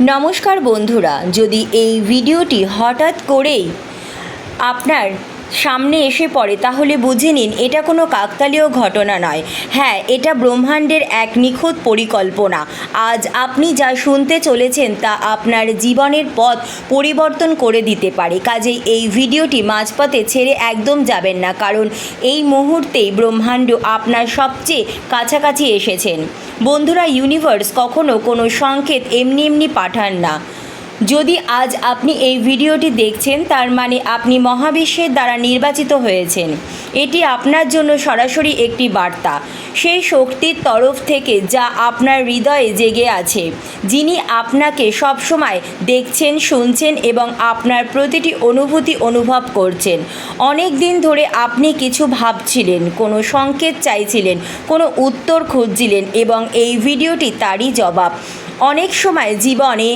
নমস্কার বন্ধুরা, যদি এই ভিডিওটি হঠাৎ করেই আপনার সামনে এসে পড়ে তাহলে বুঝে নিন এটা কোনো কাকতালীয় ঘটনা নয়। হ্যাঁ, এটা ব্রহ্মাণ্ডের এক নিখুঁত পরিকল্পনা। আজ আপনি যা শুনতে চলেছেন তা আপনার জীবনের পথ পরিবর্তন করে দিতে পারে। কাজেই এই ভিডিওটি মাঝপথে ছেড়ে একদম যাবেন না, কারণ এই মুহূর্তেই ব্রহ্মাণ্ড আপনার সবচেয়ে কাছাকাছি এসেছেন। বন্ধুরা, ইউনিভার্স কখনো কোনো সংকেত এমনি এমনি পাঠান না। যদি আজ আপনি এই ভিডিওটি দেখছেন, তার মানে আপনি মহাবিশ্বের দ্বারা নির্বাচিত হয়েছেন। এটি আপনার জন্য সরাসরি একটি বার্তা সেই শক্তির তরফ থেকে যা আপনার হৃদয়ে জেগে আছে, যিনি আপনাকে সবসময় দেখছেন, শুনছেন এবং আপনার প্রতিটি অনুভূতি অনুভব করছেন। অনেক দিন ধরে আপনি কিছু ভাবছিলেন, কোনো সংকেত চাইছিলেন, কোনো উত্তর খুঁজছিলেন এবং এই ভিডিওটি তারই জবাব। অনেক সময় জীবনে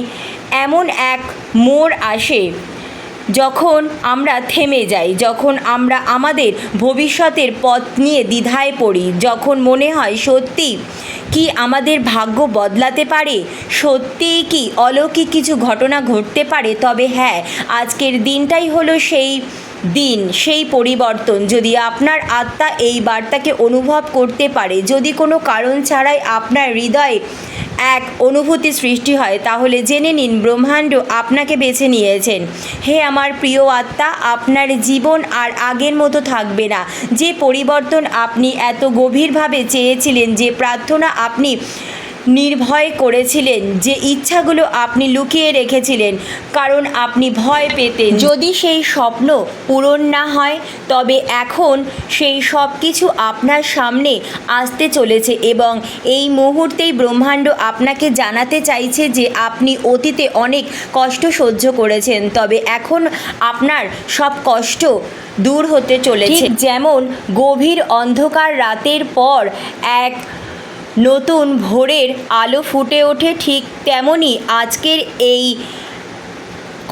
এমন এক মোড় আসে যখন আমরা থেমে যাই, যখন আমরা আমাদের ভবিষ্যতের পথ নিয়ে দ্বিধায় পড়ি, যখন মনে হয় সত্যি কি আমাদের ভাগ্য বদলাতে পারে, সত্যিই কি অলৌকিক কিছু ঘটনা ঘটতে পারে। তবে হ্যাঁ, আজকের দিনটাই হলো সেই দিন, সেই পরিবর্তন। যদি আপনার আত্মা এই বার্তাকে অনুভব করতে পারে, যদি কোনো কারণ ছাড়াই আপনার হৃদয়ে এক অনুভূতি সৃষ্টি হয়, তাহলে জেনে নিন ব্রহ্মাণ্ড আপনাকে বেছে নিয়েছেন। হে আমার প্রিয় আত্মা, আপনার জীবন আর আগের মতো থাকবে না। যে পরিবর্তন আপনি এত গভীরভাবে চেয়েছিলেন, যে প্রার্থনা আপনি নির্ভয় করেছিলেন, যে ইচ্ছাগুলো আপনি লুকিয়ে রেখেছিলেন কারণ আপনি ভয় পেতেন যদি সেই স্বপ্ন পূরণ না হয়, তবে এখন সেই সব কিছু আপনার সামনে আসতে চলেছে এবং এই মুহূর্তেই ব্রহ্মাণ্ড আপনাকে জানাতে চাইছে যে আপনি অতীতে অনেক কষ্ট সহ্য করেছেন, তবে এখন আপনার সব কষ্ট দূর হতে চলেছে। যেমন গভীর অন্ধকার রাতের পর এক নতুন ভোরের আলো ফুটে ওঠে, ঠিক তেমনই আজকের এই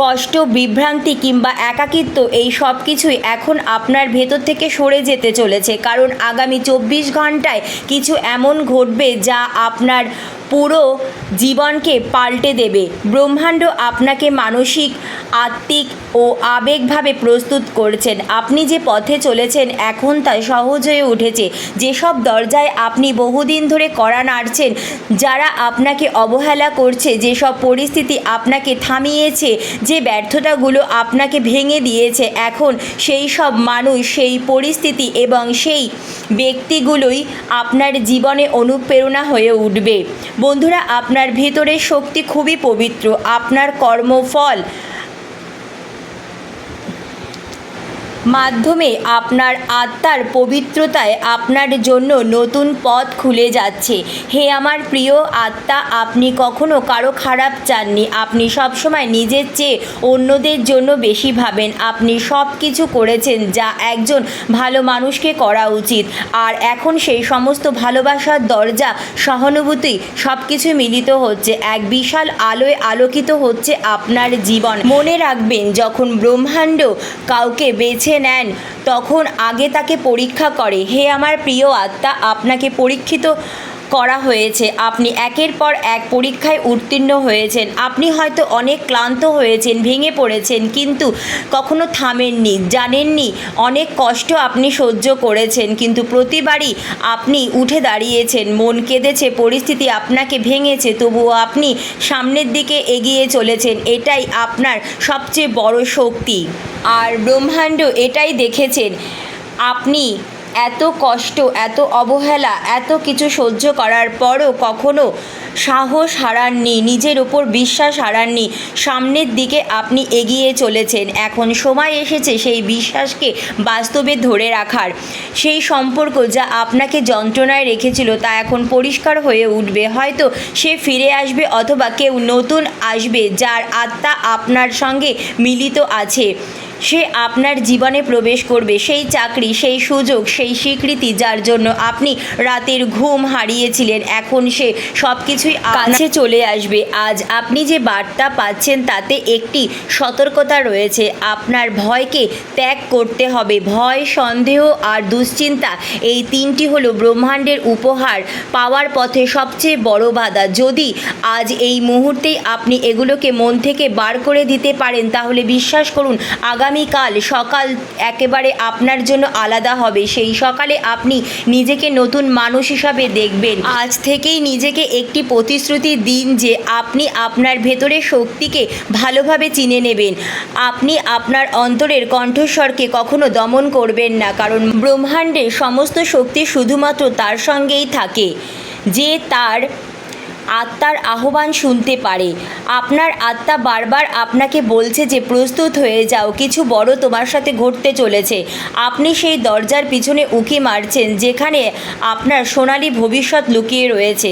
কষ্ট, বিভ্রান্তি কিংবা একাকিত্ব, এই সব কিছুই এখন আপনার ভেতর থেকে সরে যেতে চলেছে, কারণ আগামী 24 ঘন্টায় কিছু এমন ঘটবে যা আপনার পুরো জীবনকে পাল্টে দেবে। ব্রহ্মাণ্ড আপনাকে মানসিক, আত্মিক ও আবেগভাবে প্রস্তুত করছেন। আপনি যে পথে চলেছেন এখন তা সহজ হয়ে উঠেছে। যেসব দরজায় আপনি বহুদিন ধরে কড়া নাড়ছেন, যারা আপনাকে অবহেলা করছে, যেসব পরিস্থিতি আপনাকে থামিয়েছে, যে ব্যর্থতাগুলো আপনাকে ভেঙে দিয়েছে, এখন সেই সব মানুষ, সেই পরিস্থিতি এবং সেই ব্যক্তিগুলোই আপনার জীবনে অনুপ্রেরণা হয়ে উঠবে। বন্ধুরা, আপনার ভেতরের শক্তি খুবই পবিত্র। আপনার কর্মফল মাধ্যমে আপনার আত্মার পবিত্রতায় আপনার জন্য নতুন পথ খুলে যাচ্ছে। হে আমার প্রিয় আত্মা, আপনি কখনো কারো খারাপ চাননি। আপনি সবসময় নিজের চেয়ে অন্যদের জন্য বেশি ভাবেন। আপনি সব কিছু করেছেন যা একজন ভালো মানুষকে করা উচিত, আর এখন সেই সমস্ত ভালোবাসার দরজা, সহানুভূতি সব কিছু মিলিত হচ্ছে, এক বিশাল আলোয় আলোকিত হচ্ছে আপনার জীবন। মনে রাখবেন, যখন ব্রহ্মাণ্ড কাউকে বেছে নেন তখন আগে তাকে পরীক্ষা করে। হে আমার প্রিয় আত্মা, আপনাকে পরীক্ষিত করা হয়েছে। আপনি একের পর এক পরীক্ষায় উত্তীর্ণ হয়েছেন। আপনি হয়তো অনেক ক্লান্ত হয়েছেন, ভেঙে পড়েছেন, কিন্তু কখনো থামেননি। জানেননি অনেক কষ্ট আপনি সহ্য করেছেন, কিন্তু প্রতিবারই আপনি উঠে দাঁড়িয়েছেন। মন কেঁদেছে, পরিস্থিতি আপনাকে ভেঙেছে, তবুও আপনি সামনের দিকে এগিয়ে চলেছেন। এটাই আপনার সবচেয়ে বড় শক্তি। আর ব্রহ্মাণ্ড এটাই দেখেছেন, আপনি এত কষ্ট, এত অবহেলা, এত কিছু সহ্য করার পরও কখনো সাহস হারাননি, নিজের ওপর বিশ্বাস হারাননি। সামনের দিকে আপনি এগিয়ে চলেছেন। এখন সময় এসেছে সেই বিশ্বাসকে বাস্তবে ধরে রাখার। সেই সম্পর্ক যা আপনাকে যন্ত্রণায় রেখেছিল তা এখন পরিষ্কার হয়ে উঠবে। হয়তো সে ফিরে আসবে, অথবা কেউ নতুন আসবে যার আত্মা আপনার সঙ্গে মিলিত আছে। সে আপনার জীবনে প্রবেশ করবে। সেই চাকরি, সেই সুযোগ, সেই স্বীকৃতি যার জন্য আপনি রাতের ঘুম হারিয়েছিলেন, এখন সে সব কিছু কিছুই কাছে চলে আসবে। আজ আপনি যে বার্তা পাচ্ছেন তাতে একটি সতর্কতা রয়েছে। আপনার ভয়কে ত্যাগ করতে হবে। ভয়, সন্দেহ আর দুশ্চিন্তা, এই তিনটি হলো ব্রহ্মাণ্ডের উপহার পাওয়ার পথে সবচেয়ে বড় বাধা। যদি আজ এই মুহূর্তেই আপনি এগুলোকে মন থেকে বার করে দিতে পারেন তাহলে বিশ্বাস করুন আগামীকাল সকাল একেবারে আপনার জন্য আলাদা হবে। সেই সকালে আপনি নিজেকে নতুন মানুষ হিসাবে দেখবেন। আজ থেকেই নিজেকে একটি প্রতিশ্রুতি দিন যে আপনি আপনার ভেতরের শক্তিকে ভালোভাবে চিনে নেবেন। আপনি আপনার অন্তরের কণ্ঠস্বরকে কখনো দমন করবেন না, কারণ ব্রহ্মাণ্ডের সমস্ত শক্তি শুধুমাত্র তার সঙ্গেই থাকে যে তার আত্মার আহ্বান শুনতে পারে। আপনার আত্মা বারবার আপনাকে বলছে যে প্রস্তুত হয়ে যাও, কিছু বড় তোমার সাথে ঘটতে চলেছে। আপনি সেই দরজার পিছনে উঁকি মারছেন যেখানে আপনার সোনালী ভবিষ্যৎ লুকিয়ে রয়েছে,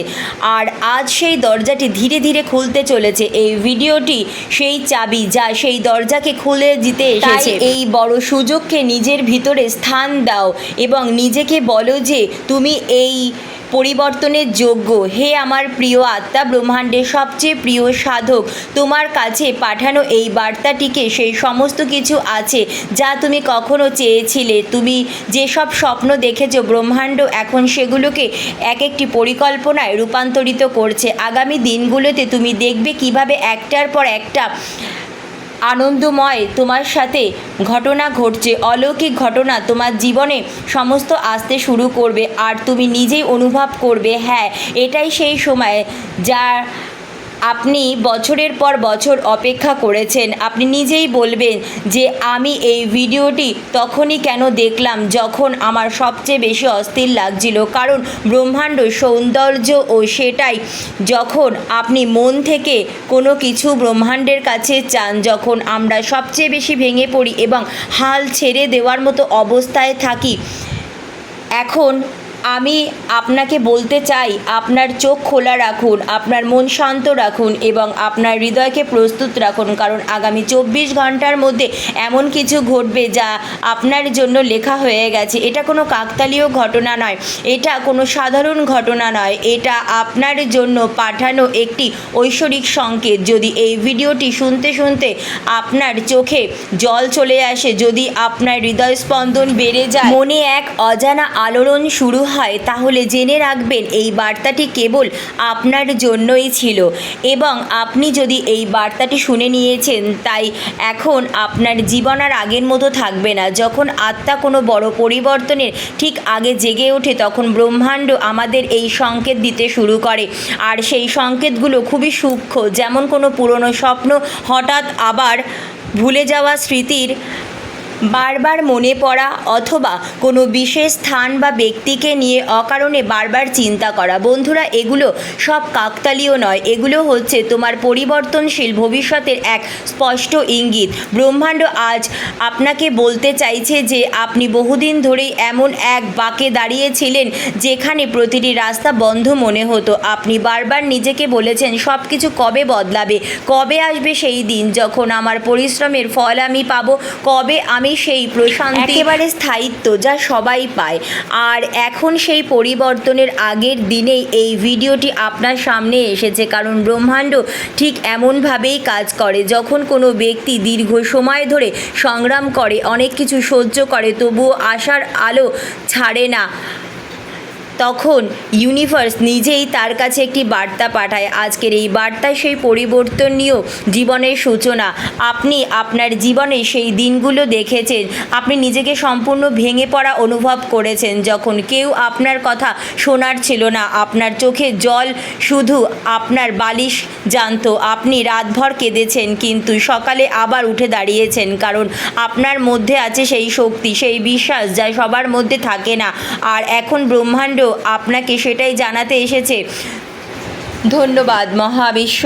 আর আজ সেই দরজাটি ধীরে ধীরে খুলতে চলেছে। এই ভিডিওটি সেই চাবি যা সেই দরজাকে খুলে দিতে এসেছে। এই বড় সুযোগকে নিজের ভিতরে স্থান দাও এবং নিজেকে বলো যে তুমি এই পরিবর্তনের যোগ্য। হে আমার প্রিয় আত্মা, ব্রহ্মাণ্ডের সবচেয়ে প্রিয় সাধক, তোমার কাছে পাঠানো এই বার্তাটিকে সেই সমস্ত কিছু আছে যা তুমি কখনো চেয়েছিলে। তুমি যেসব স্বপ্ন দেখেছো ব্রহ্মাণ্ড এখন সেগুলোকে এক একটি পরিকল্পনায় রূপান্তরিত করছে। আগামী দিনগুলোতে তুমি দেখবে কিভাবে একটার পর একটা আনন্দময় তোমার সাথে ঘটনা ঘটছে। অলৌকিক ঘটনা তোমার জীবনে সমস্ত আসতে শুরু করবে আর তুমি নিজেই অনুভব করবে হ্যাঁ এটাই সেই সময় যা আপনি বছরের পর বছর অপেক্ষা করেছেন। আপনি নিজেই বলবেন যে আমি এই ভিডিওটি তখনই কেন দেখলাম যখন আমার সবচেয়ে বেশি অস্থির লাগছিল, কারণ ব্রহ্মাণ্ড সৌন্দর্য ও সেটাই যখন আপনি মন থেকে কোনো কিছু ব্রহ্মাণ্ডের কাছে চান, যখন আমরা সবচেয়ে বেশি ভেঙে পড়ি এবং হাল ছেড়ে দেওয়ার মতো অবস্থায় থাকি। এখন আমি আপনাকে বলতে চাই আপনার চোখ খোলা রাখুন, আপনার মন শান্ত রাখুন এবং আপনার হৃদয়কে প্রস্তুত রাখুন, কারণ আগামী 24 ঘন্টার মধ্যে এমন কিছু ঘটবে যা আপনার জন্য লেখা হয়ে গেছে। এটা কোনো কাকতালীয় ঘটনা নয়, এটা কোনো সাধারণ ঘটনা নয়, এটা আপনার জন্য পাঠানো একটি ঐশ্বরিক সংকেত। যদি এই ভিডিওটি শুনতে শুনতে আপনার চোখে জল চলে আসে, যদি আপনার হৃদয় স্পন্দন বেড়ে যায়, মনে এক অজানা আলোড়ন শুরু হয়, তাহলে জেনে রাখবেন এই বার্তাটি কেবল আপনার জন্যই ছিল এবং আপনি যদি এই বার্তাটি শুনে নিয়েছেন তাই এখন আপনার জীবন আর আগের মতো থাকবে না। যখন আত্মা কোনো বড় পরিবর্তনের ঠিক আগে জেগে ওঠে তখন ব্রহ্মাণ্ড আমাদের এই সংকেত দিতে শুরু করে, আর সেই সংকেতগুলো খুবই সূক্ষ্ম, যেমন কোনো পুরনো স্বপ্ন হঠাৎ আবার ভুলে যাওয়া স্মৃতির বারবার মনে পড়া অথবা কোনো বিশেষ স্থান বা ব্যক্তিকে নিয়ে অকারণে বারবার চিন্তা করা। বন্ধুরা, এগুলো সব কাকতালীয় নয়, এগুলো হচ্ছে তোমার পরিবর্তনশীল ভবিষ্যতের এক স্পষ্ট ইঙ্গিত। ব্রহ্মাণ্ড আজ আপনাকে বলতে চাইছে যে আপনি বহুদিন ধরেই এমন এক বাঁকে দাঁড়িয়েছিলেন যেখানে প্রতিটি রাস্তা বন্ধ মনে হতো। আপনি বারবার নিজেকে বলেছেন সব কিছু কবে বদলাবে, কবে আসবে সেই দিন যখন আমার পরিশ্রমের ফল আমি পাবো, কবে আমি সেই প্রশান্তি, একেবারে স্থায়িত্ব যা সবাই পায়। আর এখন সেই পরিবর্তনের আগের দিনেই এই ভিডিওটি আপনার সামনে এসেছে, কারণ ব্রহ্মাণ্ড ঠিক এমনভাবেই কাজ করে। যখন কোনো ব্যক্তি দীর্ঘ সময় ধরে সংগ্রাম করে, অনেক কিছু সহ্য করে, তবুও আশার আলো ছাড়ে না, তখন ইউনিভার্স নিজেই তার কাছে একটি বার্তা পাঠায়। আজকের এই বার্তায় সেই পরিবর্তনীয় জীবনের সূচনা। আপনি আপনার জীবনে সেই দিনগুলো দেখেছেন, আপনি নিজেকে সম্পূর্ণ ভেঙে পড়া অনুভব করেছেন যখন কেউ আপনার কথা শোনার ছিল না। আপনার চোখে জল শুধু আপনার বালিশ জানতো। আপনি রাতভর কেঁদেছেন কিন্তু সকালে আবার উঠে দাঁড়িয়েছেন, কারণ আপনার মধ্যে আছে সেই শক্তি, সেই বিশ্বাস যা সবার মধ্যে থাকে না। আর এখন ব্রহ্মাণ্ড আপনাকে সেটাই জানাতে এসেছে। ধন্যবাদ মহাবিশ্ব।